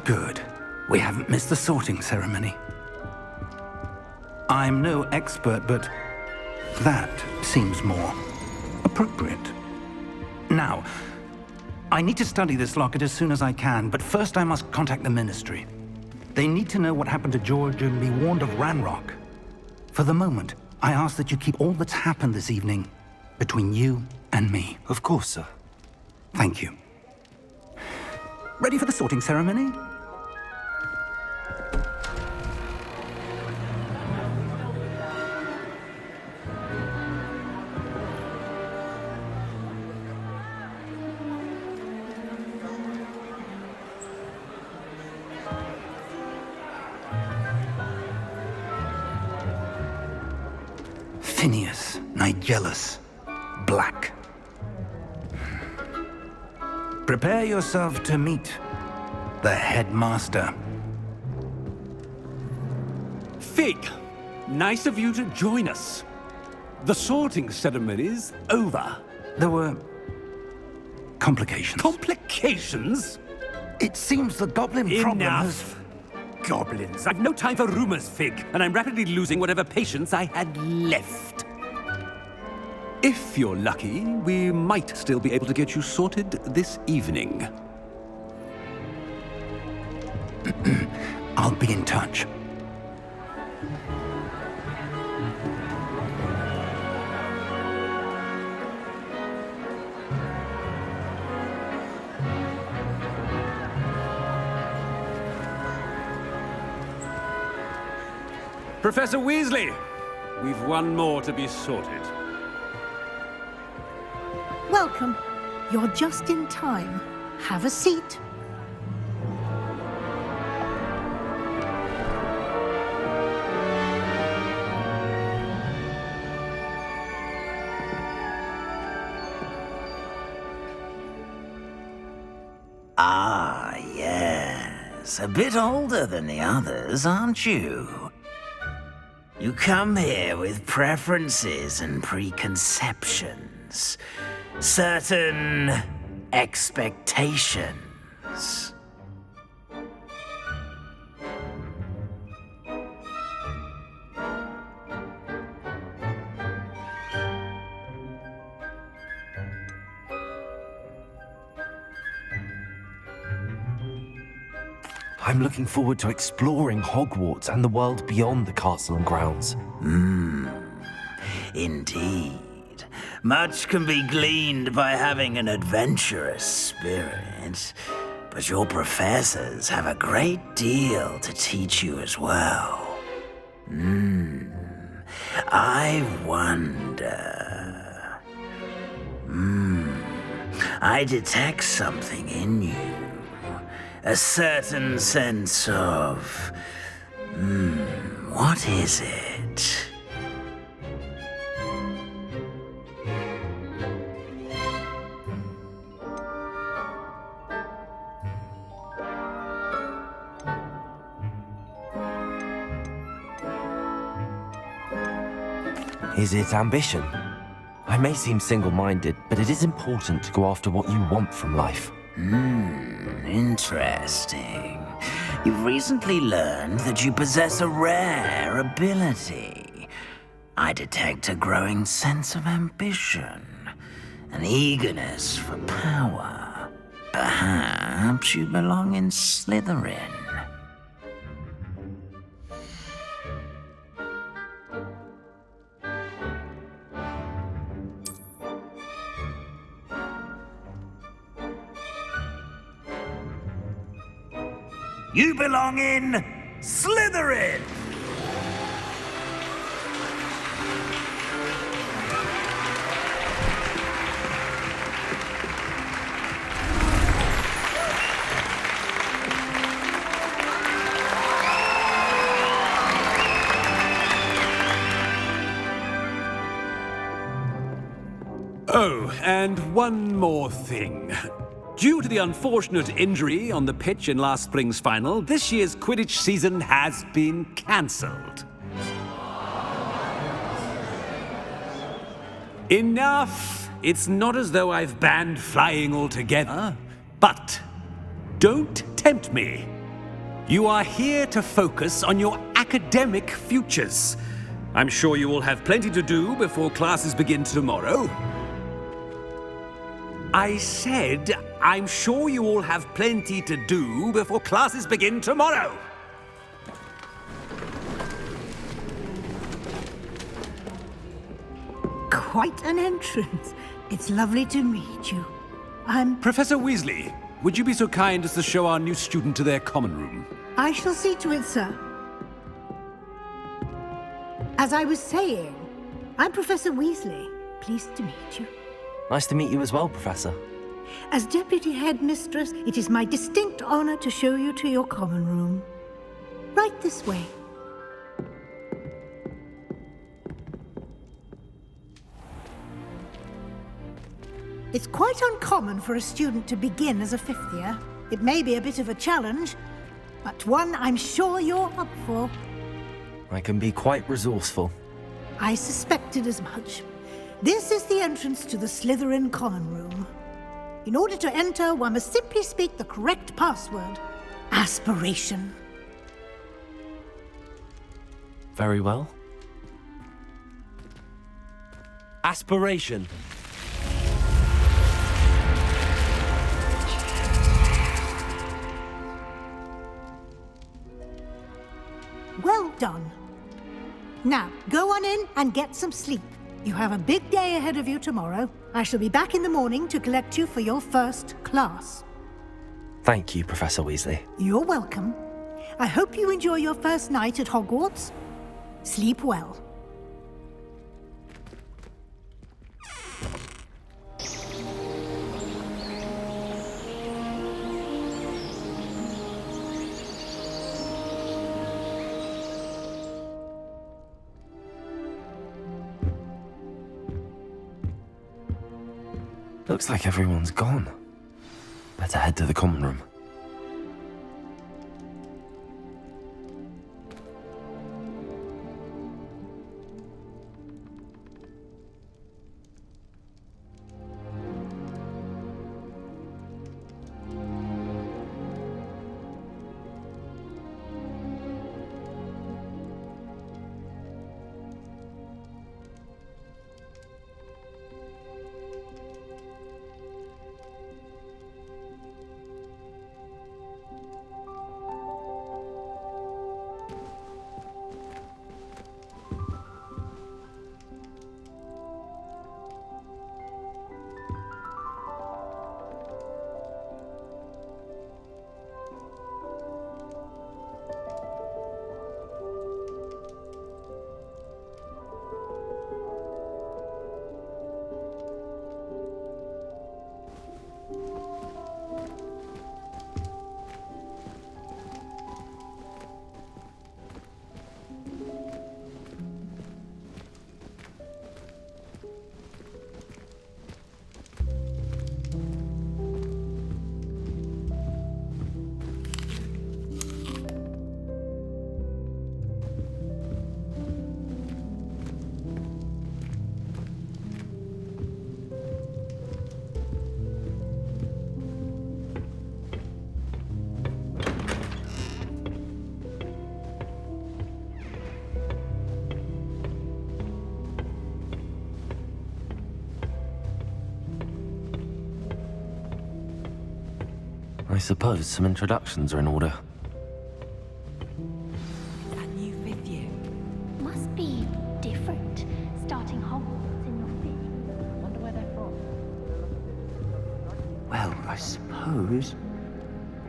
Good. We haven't missed the sorting ceremony. I'm no expert, but that seems more appropriate. Now, I need to study this locket as soon as I can, but first I must contact the Ministry. They need to know what happened to George and be warned of Ranrock. For the moment, I ask that you keep all that's happened this evening between you and me. Of course, sir. Thank you. Ready for the sorting ceremony? Phineas, Nigellus, Black. Prepare yourself to meet the headmaster. Fig, nice of you to join us. The sorting ceremony's over. There were complications. Complications? It seems the goblin problem has... Enough! Goblins. I've no time for rumors, Fig, and I'm rapidly losing whatever patience I had left. If you're lucky, we might still be able to get you sorted this evening. I'll be in touch. Professor Weasley, we've one more to be sorted. Welcome. You're just in time. Have a seat. Ah, yes. A bit older than the others, aren't you? You come here with preferences and preconceptions. Certain expectations. I'm looking forward to exploring Hogwarts and the world beyond the castle and grounds. Indeed. Much can be gleaned by having an adventurous spirit, but your professors have a great deal to teach you as well. I wonder... I detect something in you. A certain sense of... what is it? Is it ambition? I may seem single-minded, but it is important to go after what you want from life. Interesting. You've recently learned that you possess a rare ability. I detect a growing sense of ambition, an eagerness for power. Perhaps you belong in Slytherin. You belong in Slytherin! Oh, and one more thing. Due to the unfortunate injury on the pitch in last spring's final, this year's Quidditch season has been cancelled. Enough! It's not as though I've banned flying altogether, but don't tempt me. You are here to focus on your academic futures. I'm sure you will have plenty to do before classes begin tomorrow. I said, I'm sure you all have plenty to do before classes begin tomorrow. Quite an entrance. It's lovely to meet you. Professor Weasley, would you be so kind as to show our new student to their common room? I shall see to it, sir. As I was saying, I'm Professor Weasley. Pleased to meet you. Nice to meet you as well, Professor. As Deputy Headmistress, it is my distinct honor to show you to your common room. Right this way. It's quite uncommon for a student to begin as a fifth year. It may be a bit of a challenge, but one I'm sure you're up for. I can be quite resourceful. I suspected as much. This is the entrance to the Slytherin common room. In order to enter, one must simply speak the correct password. Aspiration. Very well. Aspiration. Well done. Now, go on in and get some sleep. You have a big day ahead of you tomorrow. I shall be back in the morning to collect you for your first class. Thank you, Professor Weasley. You're welcome. I hope you enjoy your first night at Hogwarts. Sleep well. Looks like everyone's gone. Better head to the common room. I suppose some introductions are in order. That new fifth year must be different, starting Hogwarts in your city. I wonder where they're from. Well, I suppose...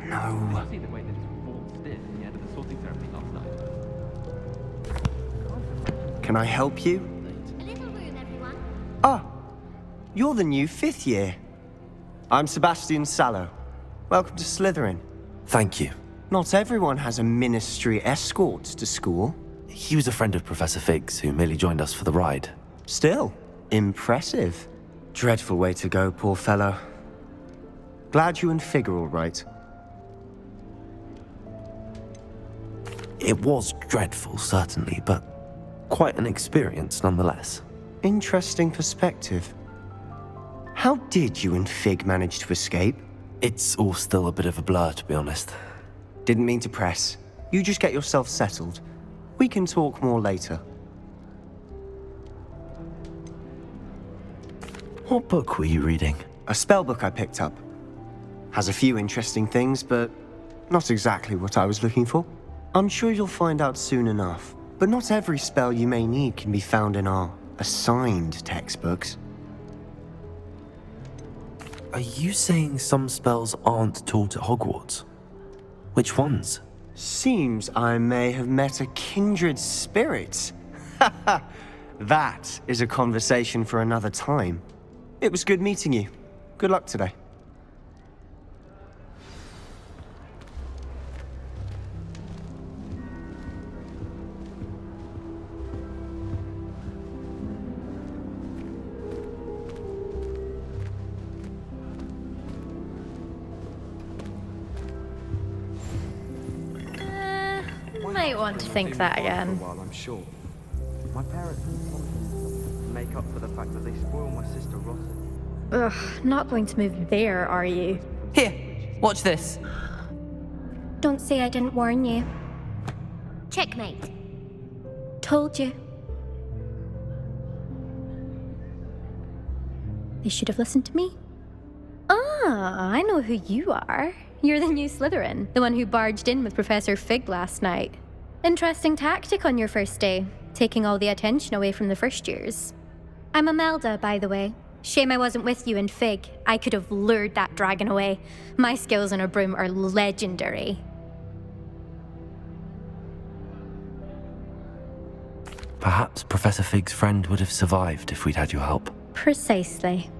No. See the way that his form stood at the end of the sorting ceremony last night. Can I help you? A little room, everyone. Ah, you're the new fifth year. I'm Sebastian Sallow. Welcome to Slytherin. Thank you. Not everyone has a ministry escort to school. He was a friend of Professor Fig's who merely joined us for the ride. Still, impressive. Dreadful way to go, poor fellow. Glad you and Fig are all right. It was dreadful, certainly, but quite an experience nonetheless. Interesting perspective. How did you and Fig manage to escape? It's all still a bit of a blur, to be honest. Didn't mean to press. You just get yourself settled. We can talk more later. What book were you reading? A spell book I picked up. Has a few interesting things, but not exactly what I was looking for. I'm sure you'll find out soon enough. But not every spell you may need can be found in our assigned textbooks. Are you saying some spells aren't taught at Hogwarts? Which ones? Seems I may have met a kindred spirit. That is a conversation for another time. It was good meeting you. Good luck today. Might want to think that again. While I'm sure. My parents make up for the fact that they spoil my sister rotten. Ugh, not going to move there, are you? Here, watch this. Don't say I didn't warn you. Checkmate. Told you. They should have listened to me. Ah, I know who you are. You're the new Slytherin, the one who barged in with Professor Fig last night. Interesting tactic on your first day, taking all the attention away from the first years. I'm Imelda, by the way. Shame I wasn't with you in Fig. I could have lured that dragon away. My skills on a broom are legendary. Perhaps Professor Fig's friend would have survived if we'd had your help. Precisely.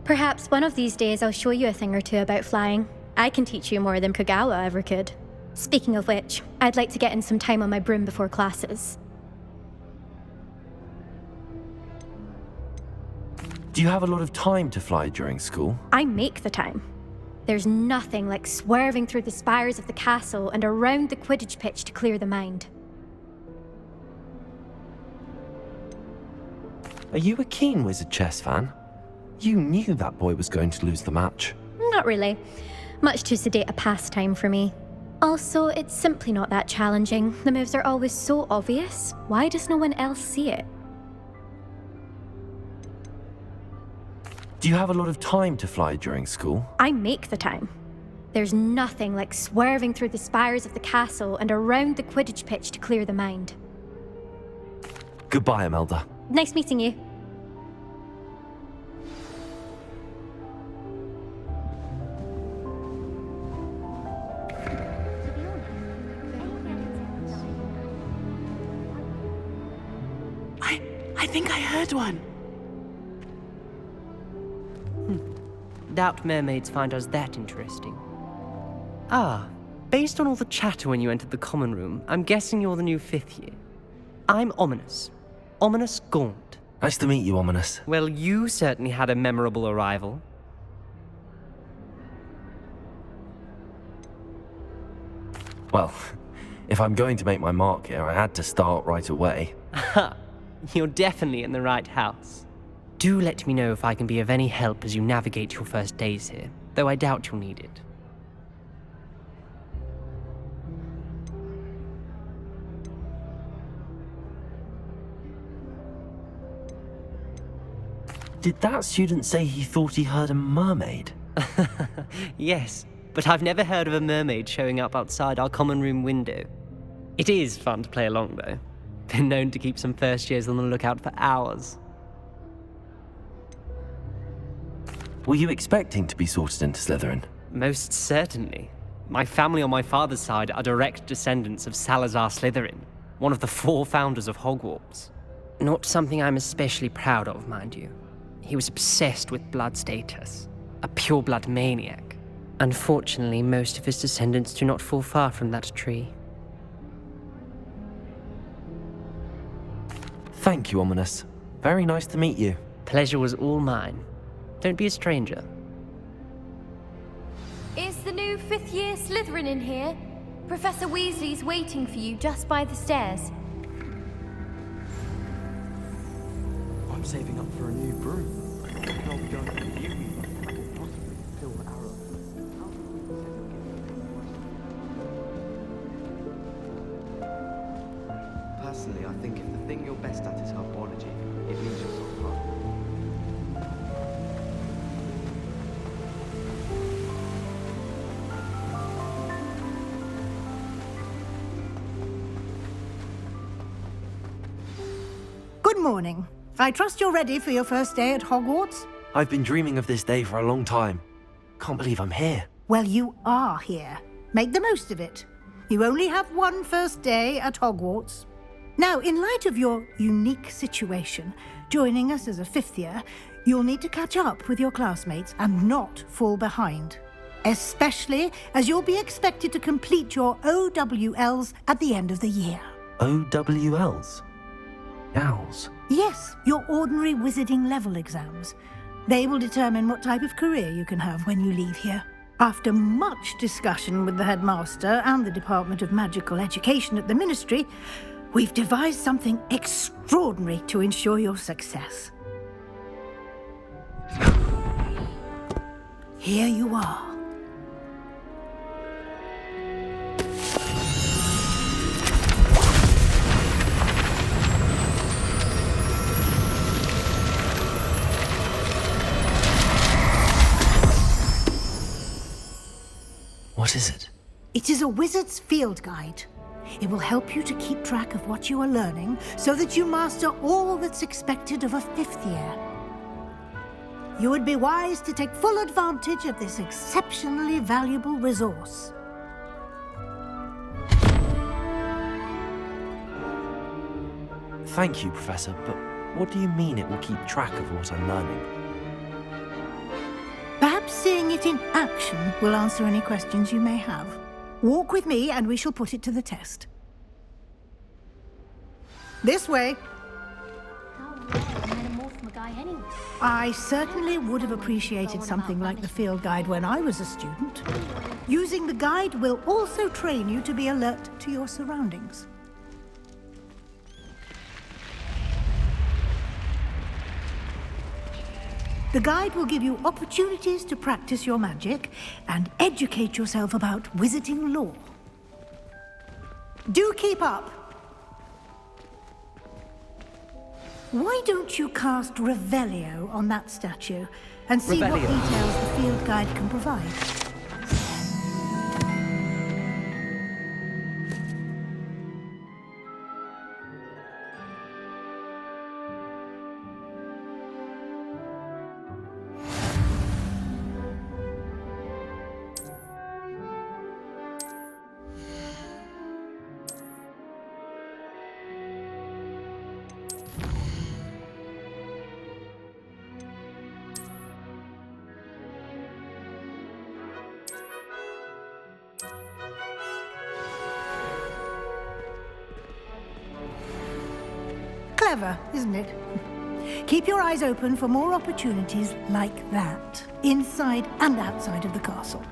Perhaps one of these days I'll show you a thing or two about flying. I can teach you more than Kogawa ever could. Speaking of which, I'd like to get in some time on my broom before classes. Do you have a lot of time to fly during school? I make the time. There's nothing like swerving through the spires of the castle and around the Quidditch pitch to clear the mind. Are you a keen Wizard chess fan? You knew that boy was going to lose the match. Not really. Much too sedate a pastime for me. Also, it's simply not that challenging. The moves are always so obvious. Why does no one else see it? Do you have a lot of time to fly during school? I make the time. There's nothing like swerving through the spires of the castle and around the Quidditch pitch to clear the mind. Goodbye, Imelda. Nice meeting you. I think I heard one. Doubt mermaids find us that interesting. Ah, based on all the chatter when you entered the common room, I'm guessing you're the new 5th year. I'm Ominous. Ominous Gaunt. Nice to meet you, Ominous. Well, you certainly had a memorable arrival. Well, if I'm going to make my mark here, I had to start right away. Ha! You're definitely in the right house. Do let me know if I can be of any help as you navigate your first days here, though I doubt you'll need it. Did that student say he thought he heard a mermaid? Yes, but I've never heard of a mermaid showing up outside our common room window. It is fun to play along, though. Been known to keep some first years on the lookout for hours. Were you expecting to be sorted into Slytherin? Most certainly. My family on my father's side are direct descendants of Salazar Slytherin, one of the 4 founders of Hogwarts. Not something I'm especially proud of, mind you. He was obsessed with blood status, a pure-blood maniac. Unfortunately, most of his descendants do not fall far from that tree. Thank you, Ominous. Very nice to meet you. Pleasure was all mine. Don't be a stranger. Is the new 5th year Slytherin in here? Professor Weasley's waiting for you just by the stairs. I'm saving up for a new broom. I'll be going to the uni. I could possibly fill the arrow. morning. I trust you're ready for your first day at Hogwarts? I've been dreaming of this day for a long time. Can't believe I'm here. Well, you are here. Make the most of it. You only have one first day at Hogwarts. Now, in light of your unique situation, joining us as a fifth year, you'll need to catch up with your classmates and not fall behind. Especially as you'll be expected to complete your OWLs at the end of the year. OWLs? Owls? Yes, your ordinary wizarding level exams. They will determine what type of career you can have when you leave here. After much discussion with the headmaster and the Department of Magical Education at the Ministry, we've devised something extraordinary to ensure your success. Here you are. What is it? It is a wizard's field guide. It will help you to keep track of what you are learning so that you master all that's expected of a fifth year. You would be wise to take full advantage of this exceptionally valuable resource. Thank you, Professor, but what do you mean it will keep track of what I'm learning? Perhaps seeing it in action will answer any questions you may have. Walk with me and we shall put it to the test. This way. I certainly would have appreciated something like the field guide when I was a student. Using the guide will also train you to be alert to your surroundings. The guide will give you opportunities to practice your magic and educate yourself about wizarding lore. Do keep up! Why don't you cast Revelio on that statue and see what details the field guide can provide? Clever, isn't it? Keep your eyes open for more opportunities like that, inside and outside of the castle.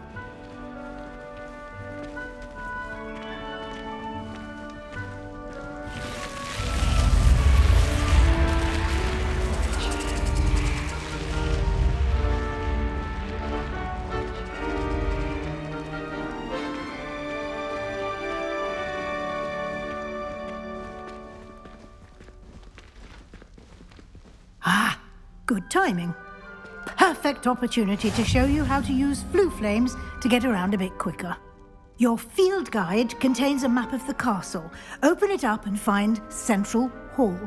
Good timing. Perfect opportunity to show you how to use flue flames to get around a bit quicker. Your field guide contains a map of the castle. Open it up and find Central Hall.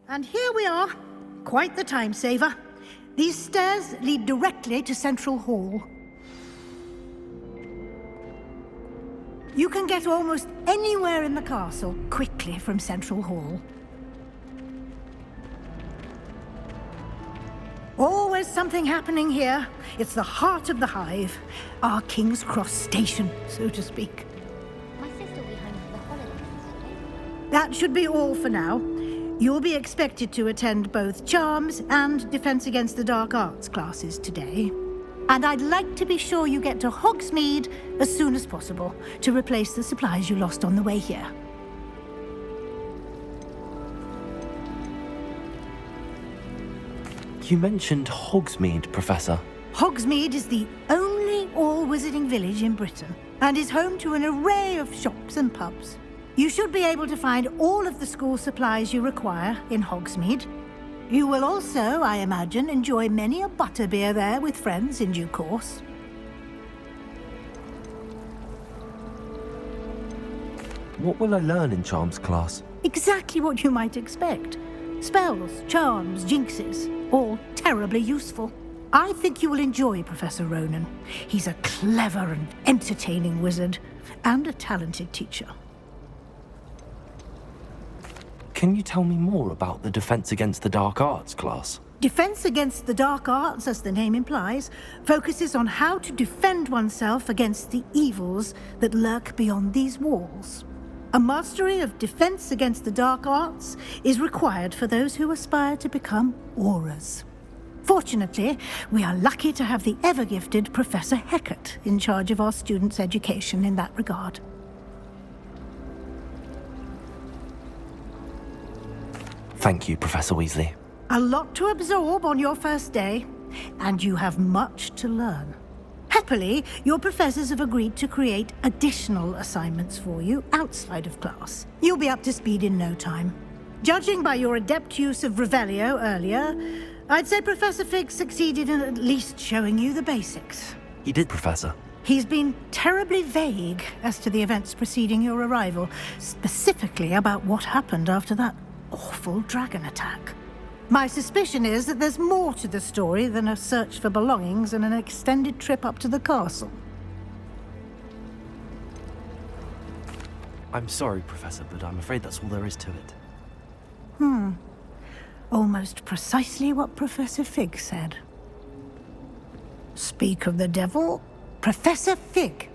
And here we are. Quite the time saver. These stairs lead directly to Central Hall. You can get almost anywhere in the castle quickly from Central Hall. Always is something happening here. It's the heart of the hive. Our King's Cross station, so to speak. My sister will be home for the holidays. That should be all for now. You'll be expected to attend both Charms and Defense Against the Dark Arts classes today. And I'd like to be sure you get to Hogsmeade as soon as possible to replace the supplies you lost on the way here. You mentioned Hogsmeade, Professor. Hogsmeade is the only all-wizarding village in Britain and is home to an array of shops and pubs. You should be able to find all of the school supplies you require in Hogsmeade. You will also, I imagine, enjoy many a butterbeer there with friends in due course. What will I learn in Charms class? Exactly what you might expect. Spells, charms, jinxes, all terribly useful. I think you will enjoy Professor Ronan. He's a clever and entertaining wizard, and a talented teacher. Can you tell me more about the Defense Against the Dark Arts class? Defense Against the Dark Arts, as the name implies, focuses on how to defend oneself against the evils that lurk beyond these walls. A mastery of Defense Against the Dark Arts is required for those who aspire to become Aurors. Fortunately, we are lucky to have the ever-gifted Professor Hecat in charge of our students' education in that regard. Thank you, Professor Weasley. A lot to absorb on your first day, and you have much to learn. Happily, your professors have agreed to create additional assignments for you outside of class. You'll be up to speed in no time. Judging by your adept use of Revelio earlier, I'd say Professor Fig succeeded in at least showing you the basics. He did, Professor. He's been terribly vague as to the events preceding your arrival, specifically about what happened after that awful dragon attack. My suspicion is that there's more to the story than a search for belongings and an extended trip up to the castle. I'm sorry, Professor, but I'm afraid that's all there is to it. Almost precisely what Professor Fig said. Speak of the devil, Professor Fig.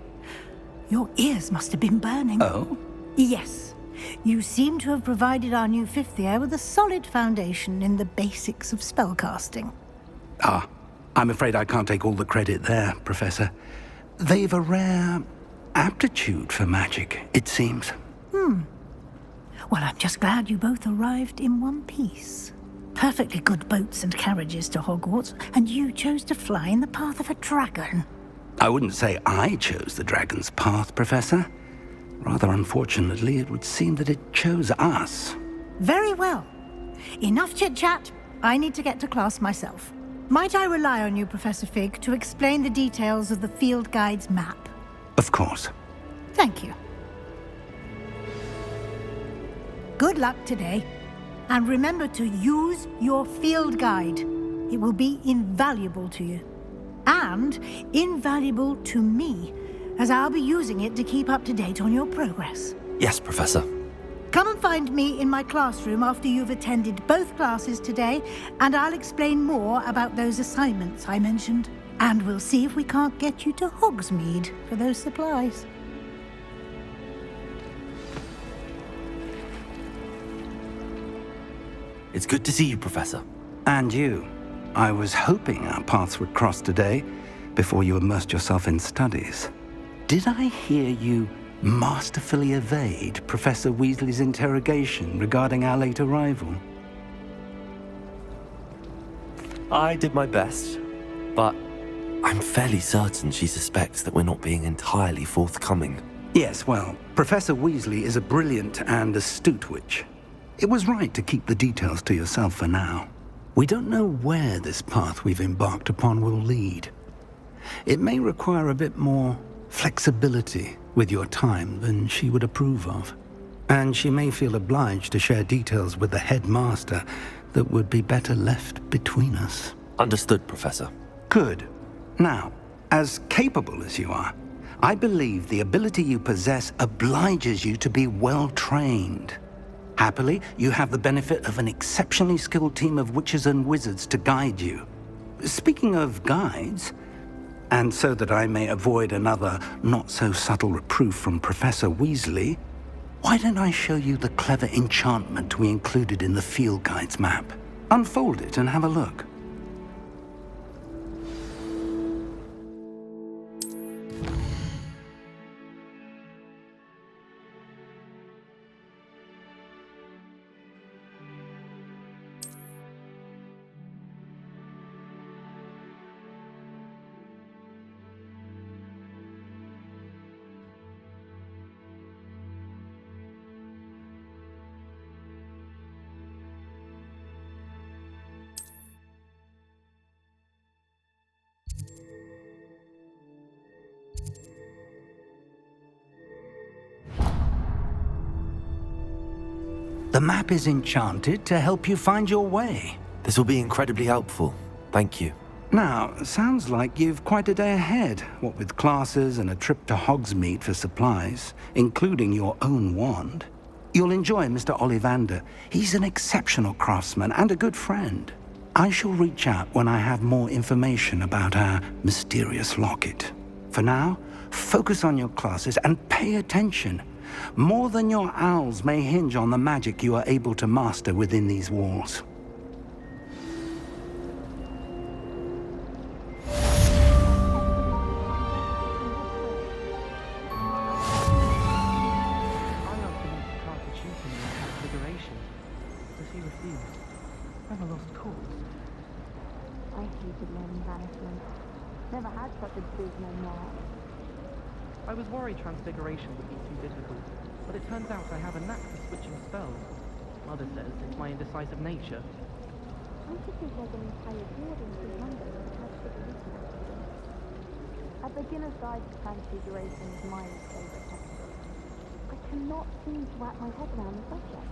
Your ears must have been burning. Oh? Yes. You seem to have provided our new fifth year with a solid foundation in the basics of spellcasting. Ah, I'm afraid I can't take all the credit there, Professor. They've a rare aptitude for magic, it seems. Well, I'm just glad you both arrived in one piece. Perfectly good boats and carriages to Hogwarts, and you chose to fly in the path of a dragon. I wouldn't say I chose the dragon's path, Professor. Rather unfortunately, it would seem that it chose us. Very well. Enough chit-chat. I need to get to class myself. Might I rely on you, Professor Fig, to explain the details of the field guide's map? Of course. Thank you. Good luck today. And remember to use your field guide. It will be invaluable to you. And invaluable to me, as I'll be using it to keep up to date on your progress. Yes, Professor. Come and find me in my classroom after you've attended both classes today, and I'll explain more about those assignments I mentioned. And we'll see if we can't get you to Hogsmeade for those supplies. It's good to see you, Professor. And you. I was hoping our paths would cross today, before you immersed yourself in studies. Did I hear you masterfully evade Professor Weasley's interrogation regarding our late arrival? I did my best, but I'm fairly certain she suspects that we're not being entirely forthcoming. Yes, well, Professor Weasley is a brilliant and astute witch. It was right to keep the details to yourself for now. We don't know where this path we've embarked upon will lead. It may require a bit more flexibility with your time than she would approve of. And she may feel obliged to share details with the headmaster that would be better left between us. Understood, Professor. Good. Now, as capable as you are, I believe the ability you possess obliges you to be well trained. Happily, you have the benefit of an exceptionally skilled team of witches and wizards to guide you. speaking of guides, and so that I may avoid another not-so-subtle reproof from Professor Weasley, why don't I show you the clever enchantment we included in the field guide's map? Unfold it and have a look. The map is enchanted to help you find your way. This will be incredibly helpful. Thank you. Now, sounds like you've quite a day ahead, what with classes and a trip to Hogsmeade for supplies, including your own wand. You'll enjoy Mr. Ollivander. He's an exceptional craftsman and a good friend. I shall reach out when I have more information about our mysterious locket. For now, focus on your classes and pay attention. More than your owls may hinge on the magic you are able to master within these walls. I asked him to cast a tutor in Transfiguration. Does he refuse? Never lost cause. I hated learning banishment. Never had such a dismal mark. I was worried Transfiguration would be too difficult, but it turns out I have a knack for switching spells. Mother says it's my indecisive nature. I should think there's an entire boarding for London that has Transfiguration accidents. A Beginner's Guide to Transfiguration is my favourite textbook. I cannot seem to wrap my head around the subject.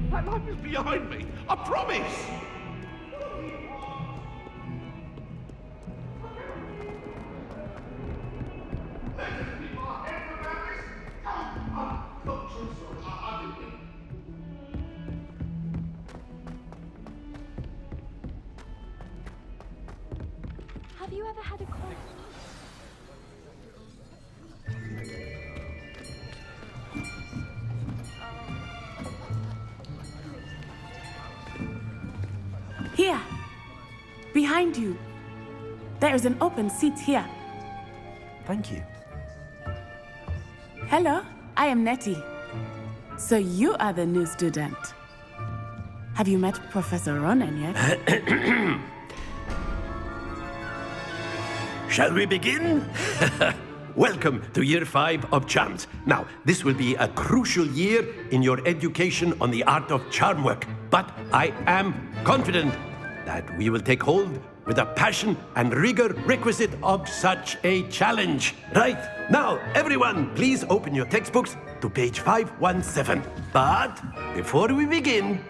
My life is behind me, I promise! Have you ever had a con? Here! Behind you! There is an open seat here. Thank you. Hello, I am Nettie. So you are the new student. Have you met Professor Ronan yet? Shall we begin? Welcome to Year 5 of Charms. Now, this will be a crucial year in your education on the art of charm work, but I am confident that we will take hold with the passion and rigor requisite of such a challenge. Right, now, everyone, please open your textbooks to page 517. But before we begin,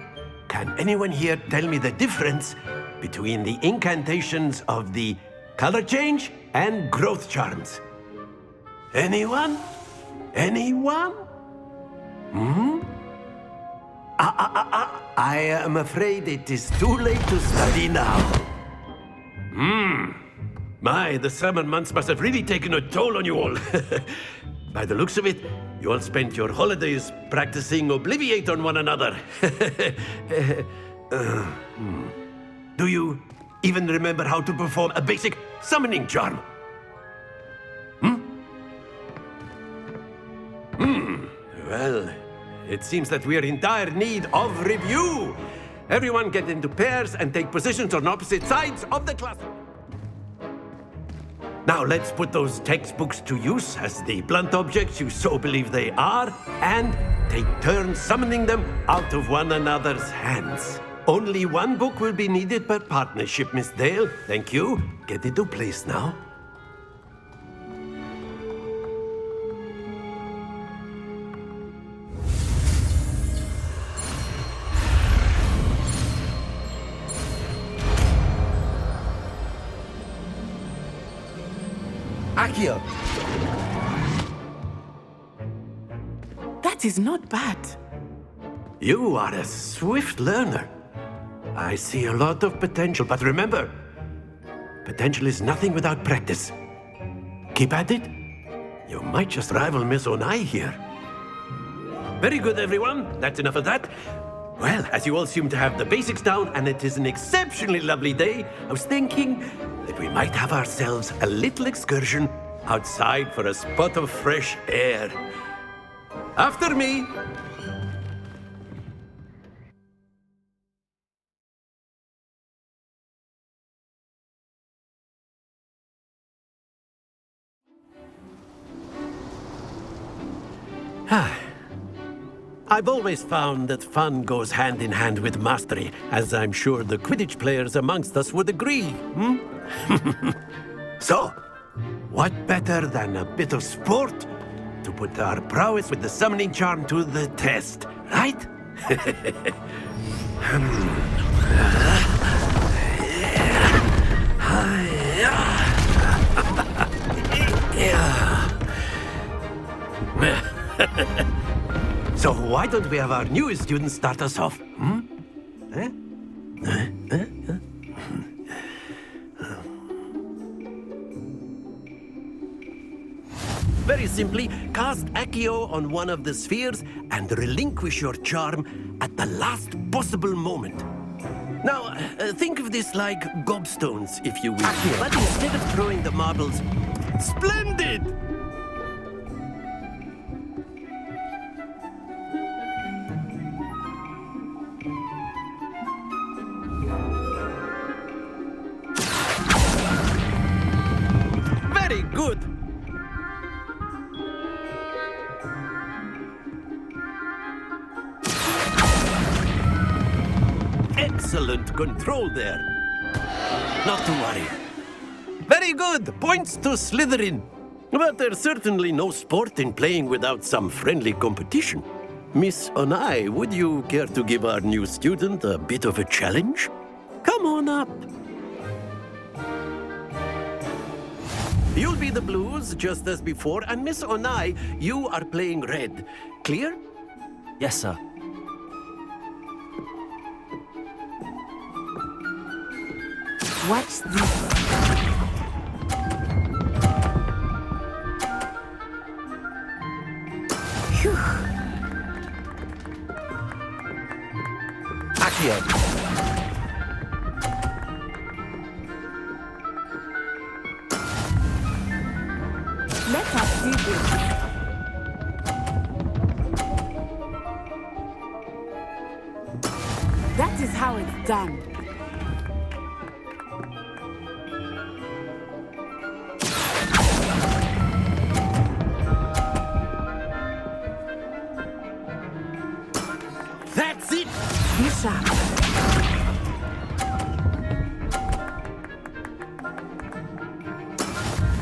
can anyone here tell me the difference between the incantations of the color change and growth charms? Anyone? Anyone? I am afraid it is too late to study now. My, the summer months must have really taken a toll on you all. By the looks of it, You all spent your holidays practicing Obliviate on one another. Do you even remember how to perform a basic summoning charm? Well, it seems that we are in dire need of review. Everyone get into pairs and take positions on opposite sides of the class. Now let's put those textbooks to use as the blunt objects you so believe they are, and take turns summoning them out of one another's hands. Only one book will be needed per partnership, Miss Dale. Thank you. Get into place now. Accio! That is not bad. You are a swift learner. I see a lot of potential, but remember, potential is nothing without practice. Keep at it. You might just rival Miss Onai here. Very good, everyone. That's enough of that. Well, as you all seem to have the basics down, and it is an exceptionally lovely day, I was thinking that we might have ourselves a little excursion outside for a spot of fresh air. After me! I've always found that fun goes hand in hand with mastery, as I'm sure the Quidditch players amongst us would agree, So, what better than a bit of sport to put our prowess with the summoning charm to the test, right? So why don't we have our newest student start us off? Very simply, cast Accio on one of the spheres and relinquish your charm at the last possible moment. Now, think of this like gobstones, if you will. But instead of throwing the marbles, splendid! Very good! Excellent control there. Not to worry. Very good. Points to Slytherin. But there's certainly no sport in playing without some friendly competition. Miss Onai, would you care to give our new student a bit of a challenge? Come on up. You'll be the blues, just as before, and Miss Onai, you are playing red. Clear? Yes, sir. Watch this. Phew. Accio! Let us do this. That is how it's done. That's it! Be sharp.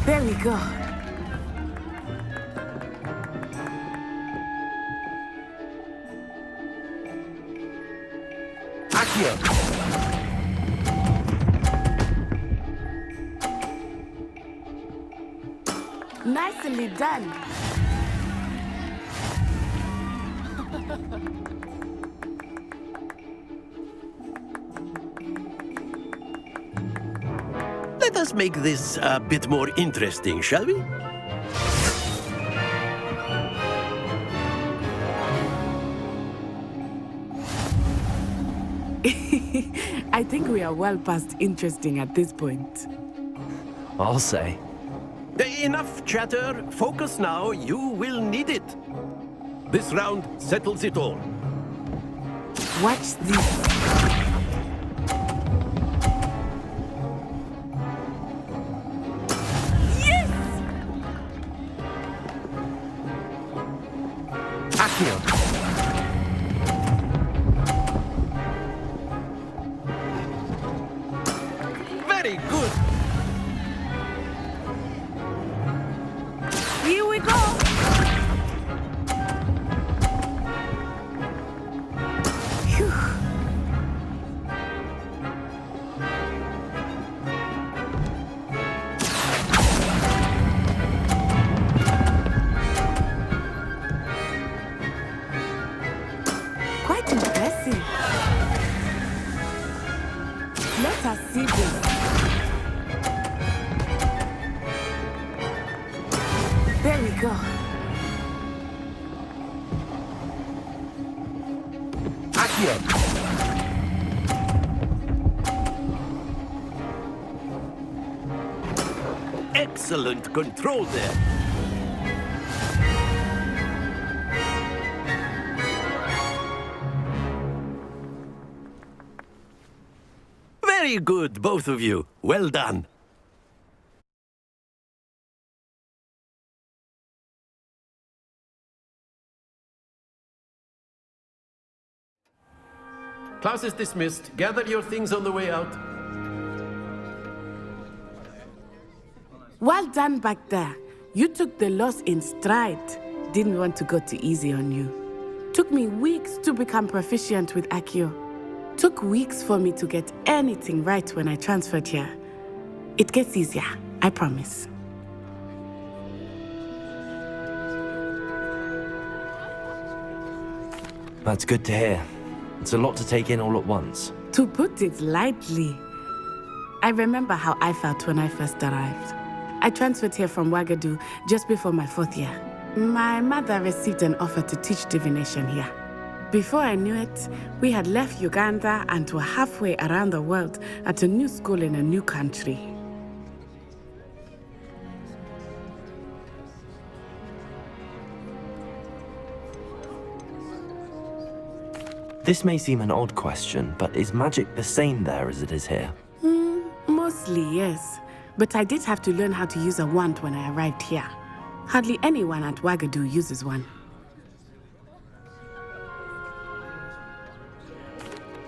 Very good. Accio! Nicely done. Let us make this a bit more interesting, shall we? I think we are well past interesting at this point. I'll say. Enough chatter. Focus now. You will need it. This round settles it all. Watch this. Very good. Here we go. Phew. Quite impressive. Let us see this. There we go. Excellent control there. Very good, both of you. Well done. Class is dismissed. Gather your things on the way out. Well done back there. You took the loss in stride. Didn't want to go too easy on you. Took me weeks to become proficient with Accio. Took weeks for me to get anything right when I transferred here. It gets easier, I promise. That's good to hear. It's a lot to take in all at once. To put it lightly, I remember how I felt when I first arrived. I transferred here from Ouagadougou just before my 4th year. My mother received an offer to teach divination here. Before I knew it, we had left Uganda and were halfway around the world at a new school in a new country. This may seem an odd question, but is magic the same there as it is here? Mostly, yes. But I did have to learn how to use a wand when I arrived here. Hardly anyone at Ouagadougou uses one.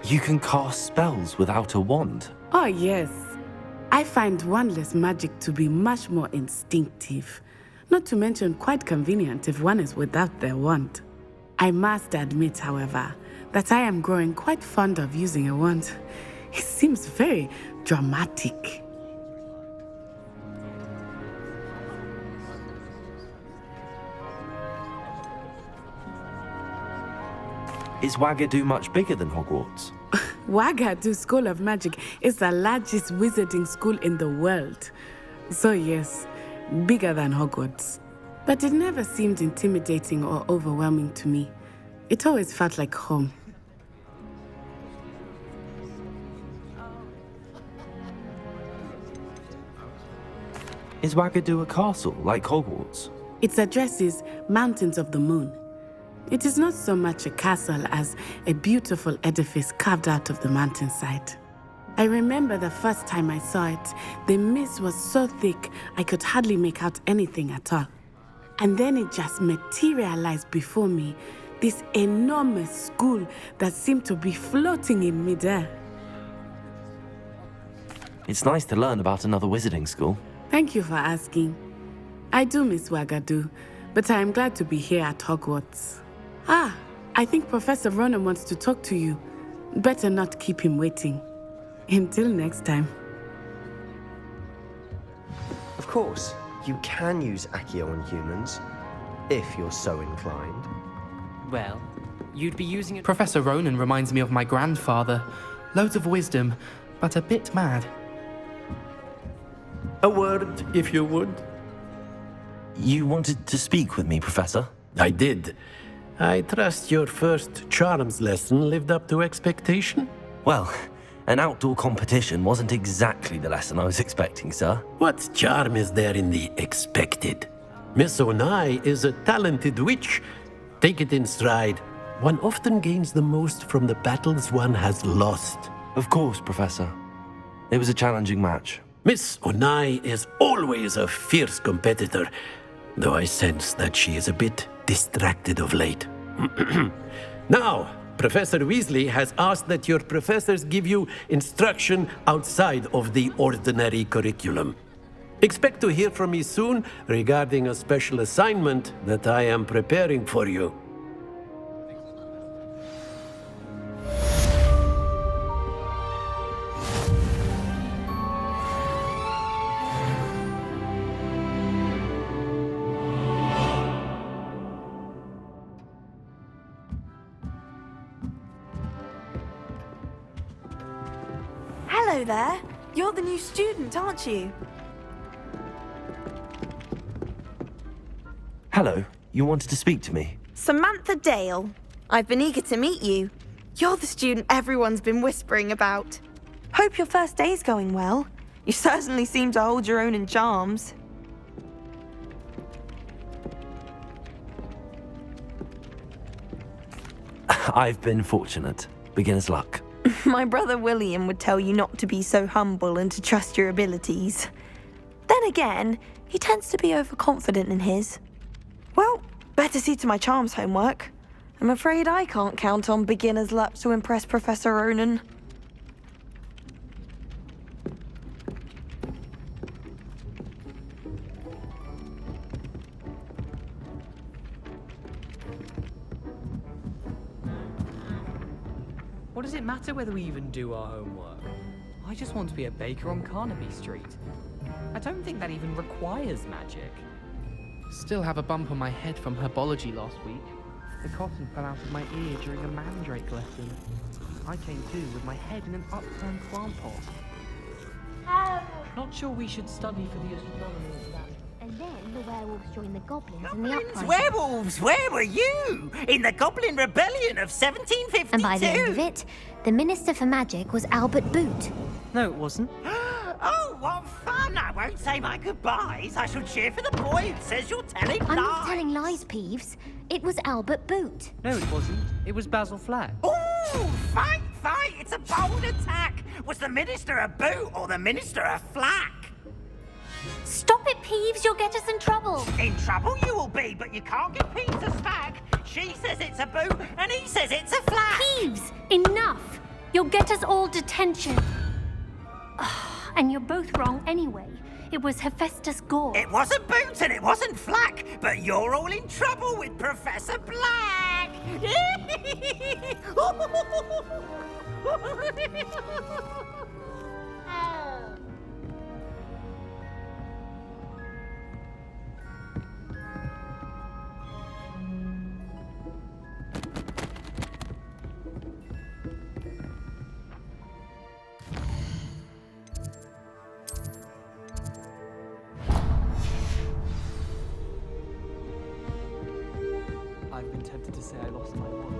You can cast spells without a wand? Oh, yes. I find wandless magic to be much more instinctive. Not to mention quite convenient if one is without their wand. I must admit, however, that I am growing quite fond of using a wand. It seems very dramatic. Is Ouagadougou much bigger than Hogwarts? Ouagadougou School of Magic is the largest wizarding school in the world. So yes, bigger than Hogwarts. But it never seemed intimidating or overwhelming to me. It always felt like home. Is Ouagadougou a castle, like Hogwarts? Its address is Mountains of the Moon. It is not so much a castle as a beautiful edifice carved out of the mountainside. I remember the first time I saw it, the mist was so thick I could hardly make out anything at all. And then it just materialized before me, this enormous school that seemed to be floating in midair. It's nice to learn about another wizarding school. Thank you for asking. I do miss Ouagadougou, but I am glad to be here at Hogwarts. Ah, I think Professor Ronan wants to talk to you. Better not keep him waiting. Until next time. Of course, you can use Accio on humans, if you're so inclined. Well, you'd be using it. Professor Ronan reminds me of my grandfather. Loads of wisdom, but a bit mad. A word, if you would. You wanted to speak with me, Professor? I did. I trust your first charms lesson lived up to expectation? Well, An outdoor competition wasn't exactly the lesson I was expecting, sir. What charm is there in the expected? Miss Onai is a talented witch. Take it in stride. One often gains the most from the battles one has lost. Of course, Professor. It was a challenging match. Miss Onai is always a fierce competitor, though I sense that she is a bit distracted of late. Now, Professor Weasley has asked that your professors give you instruction outside of the ordinary curriculum. Expect to hear from me soon regarding a special assignment that I am preparing for you. Hello there. You're the new student, aren't you? Hello, you wanted to speak to me? Samantha Dale. I've been eager to meet you. You're the student everyone's been whispering about. Hope your first day's going well. You certainly seem to hold your own in charms. I've been fortunate. Beginner's luck. My brother William would tell you not to be so humble and to trust your abilities. Then again, he tends to be overconfident in his. Well, better see to my charms homework. I'm afraid I can't count on beginner's luck to impress Professor Ronan. What does it matter whether we even do our homework? I just want to be a baker on Carnaby Street. I don't think that even requires magic. Still have a bump on my head from herbology last week. The cotton fell out of my ear during a mandrake lesson. I came to with my head in an upturned plant pot. Not sure we should study for the astronomy exam. And then the werewolves joined the goblins in the uprising. Werewolves, where were you? In the Goblin Rebellion of 1752? And by the end of it, the Minister for Magic was Albert Boot. No, it wasn't. Oh, what fun! I won't say my goodbyes. I shall cheer for the boy who says you're telling I'm lies. not telling lies, Peeves. It was Albert Boot. No, it wasn't. It was Basil Flack. Ooh, fight, fight! It's a bold attack. Was the Minister a boot or the Minister a flack? Stop it, Peeves. You'll get us in trouble. In trouble you will be, but you can't get Peeves a stag. She says it's a boot, and he says it's a flack. Peeves, enough. You'll get us all detention. And you're both wrong anyway. It was Hephaestus Gore. It wasn't boot and it wasn't flack, but you're all in trouble with Professor Black. I've been tempted to say I lost my wand.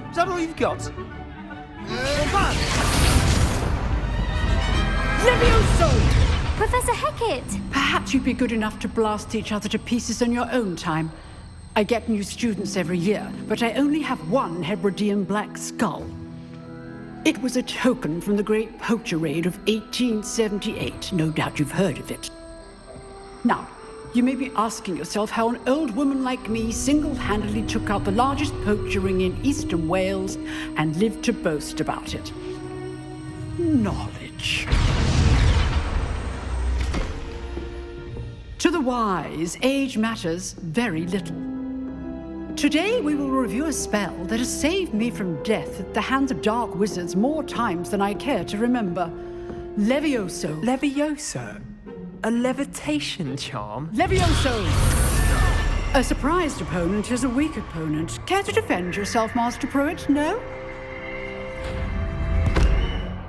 Is that all you've got? Professor Hecat! Perhaps you'd be good enough to blast each other to pieces in your own time. I get new students every year, but I only have one Hebridean black skull. It was a token from the Great Poacher Raid of 1878. No doubt you've heard of it. Now, you may be asking yourself how an old woman like me single-handedly took out the largest poacher ring in eastern Wales and lived to boast about it. Knowledge. To the wise, age matters very little. Today we will review a spell that has saved me from death at the hands of dark wizards more times than I care to remember. Levioso. Levioso? A levitation charm? Levioso! A surprised opponent is a weak opponent. Care to defend yourself, Master Pruitt? No?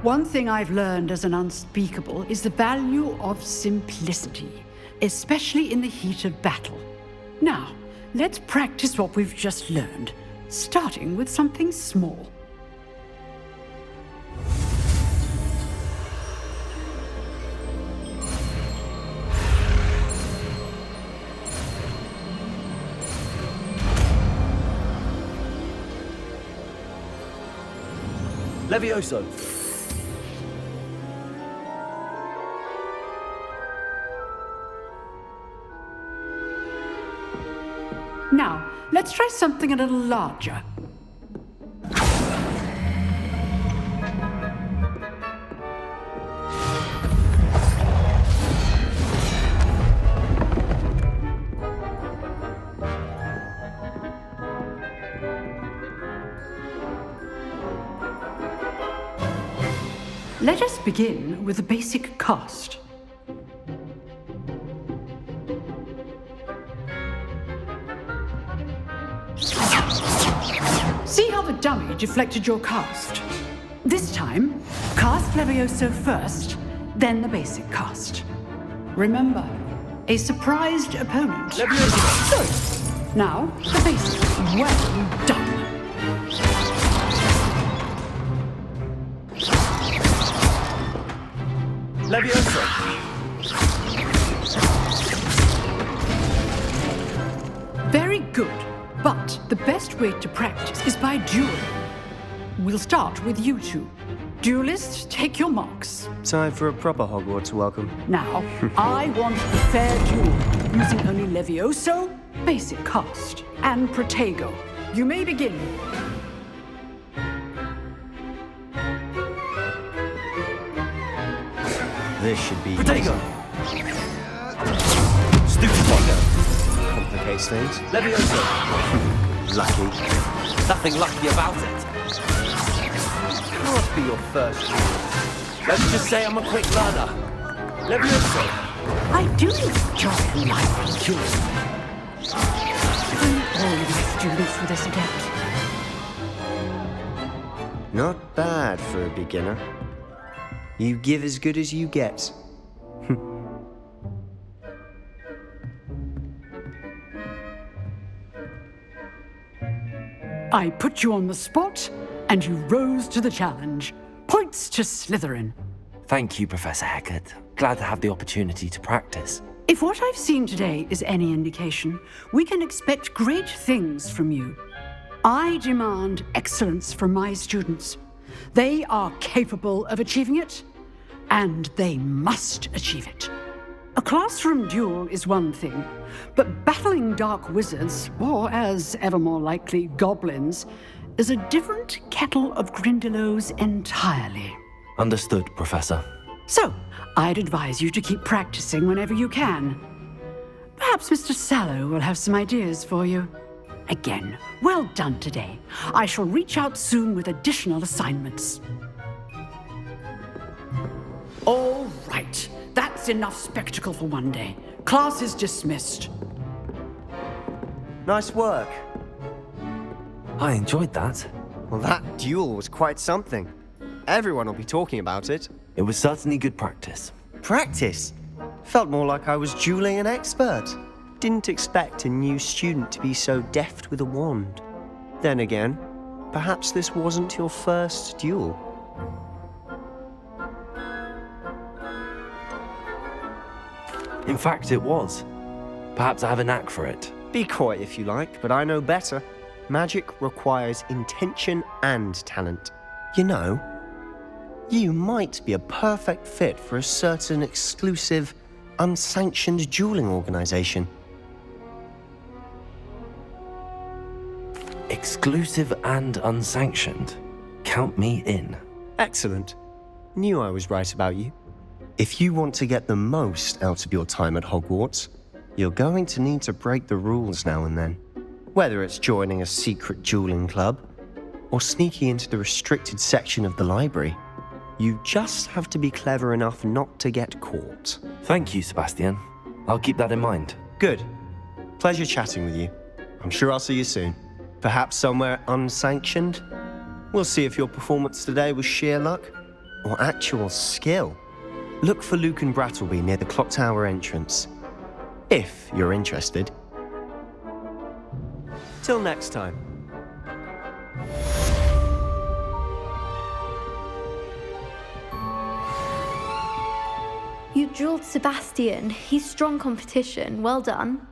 One thing I've learned as an unspeakable is the value of simplicity, especially in the heat of battle. Now, let's practice what we've just learned, starting with something small. Levioso! Now, let's try something a little larger. Let us begin with the basic cast. See how the dummy deflected your cast? This time, cast Levioso first, then the basic cast. Remember, a surprised opponent. Levioso! Good. Now, the basic. Well done. Levioso! Very good. But the best way to practice is by dueling. We'll start with you two. Duelists, take your marks. Time for a proper Hogwarts welcome. Now, I want a fair duel, using only Levioso, basic cast, and Protego. You may begin. This should be Protego! Stupid complicates things. Levioso! Lucky. Nothing lucky about it. Can't be your first duel. Let's just say I'm a quick learner. Levioso! I do enjoy a lively duel. All of my students with this adept. Not bad for a beginner. You give as good as you get. I put you on the spot, and you rose to the challenge. Points to Slytherin. Thank you, Professor Hecat. Glad to have the opportunity to practice. If what I've seen today is any indication, we can expect great things from you. I demand excellence from my students. They are capable of achieving it, and they must achieve it. A classroom duel is one thing, but battling dark wizards, or as ever more likely, goblins, is a different kettle of Grindylows entirely. Understood, Professor. So, I'd advise you to keep practicing whenever you can. Perhaps Mr. Sallow will have some ideas for you. Again, well done today. I shall reach out soon with additional assignments. All right, that's enough spectacle for one day. Class is dismissed. Nice work. I enjoyed that. Well, that duel was quite something. Everyone will be talking about it. It was certainly good practice. Practice? Felt more like I was dueling an expert. Didn't expect a new student to be so deft with a wand. Then again, perhaps this wasn't your first duel. In fact, it was. Perhaps I have a knack for it. Be coy if you like, but I know better. Magic requires intention and talent. You know, you might be a perfect fit for a certain exclusive unsanctioned dueling organization. Exclusive and unsanctioned. Count me in. Excellent. Knew I was right about you. If you want to get the most out of your time at Hogwarts, you're going to need to break the rules now and then. Whether it's joining a secret dueling club, or sneaking into the restricted section of the library, you just have to be clever enough not to get caught. Thank you, Sebastian. I'll keep that in mind. Good. Pleasure chatting with you. I'm sure I'll see you soon. Perhaps somewhere unsanctioned? We'll see if your performance today was sheer luck or actual skill. Look for Luke and Brattleby near the clock tower entrance, if you're interested. Till next time. You drilled Sebastian. He's strong competition. Well done.